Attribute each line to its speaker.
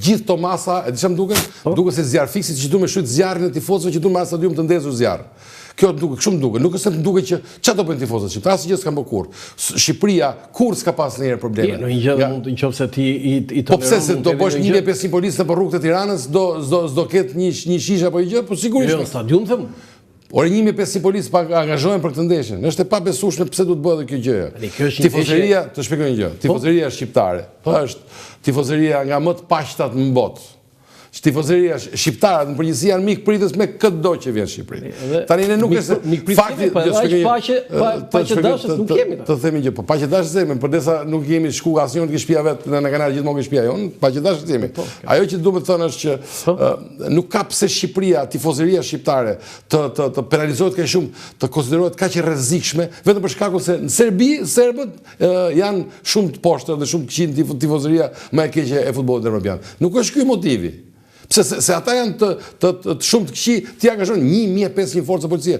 Speaker 1: gjithë to masa, e di çfarë më duken? Duket se zjarr fiksi që duhet me shujt zjarrin e tifozëve që duhet me stadium të ndezur zjarr. Kjo duket, shumë duket. Nuk është se më duket që çfarë do bëjnë tifozët shqiptar, asgjë s'ka bërë kurrë. Shqipëria kurrë s'ka pas ndonjëherë probleme.
Speaker 2: Në një gjë mund nëse ti i
Speaker 1: po pse se do bësh 1500 policë nëpër rrugët e Tiranës, do ketë një shishe apo një gjë, po sigurisht.
Speaker 2: Jo, stadium them.
Speaker 1: Ore 1500 policë pa angazhohen për këtë ndeshje. Është e pabesueshme pse duhet bëhet kjo gjë. Tifozëria, të shpjegoj një gjë. Tifozëria shqiptare është tifozëria nga më të paqtat në botë. Tifozëria shqiptarët në përgjithësi janë mikë pritës me çdo që vjen në Shqipëri. Tani ne nuk është fakti,
Speaker 2: paqe dashës nuk kemi.
Speaker 1: Të themi gjë, po paqe dashës jemi, përderisa nuk jemi shku asnjë në shtëpia vet, në kanal gjithmonë ke shtëpia jon, paqe dashës jemi. Ajo që duhet të thonë është që nuk ka pse Shqipëria, tifozëria shqiptare të penalizohet kaq shumë, të konsiderohet kaq e rrezikshme, vetëm për shkakun se në Serbi serbët janë shumë të poshtë dhe shumë të këqij tifozëria më e keqe e futbollit evropian. Nuk është ky motivi. Se ata janë të shumë të këqij, ti angazhon 1500 forca policie.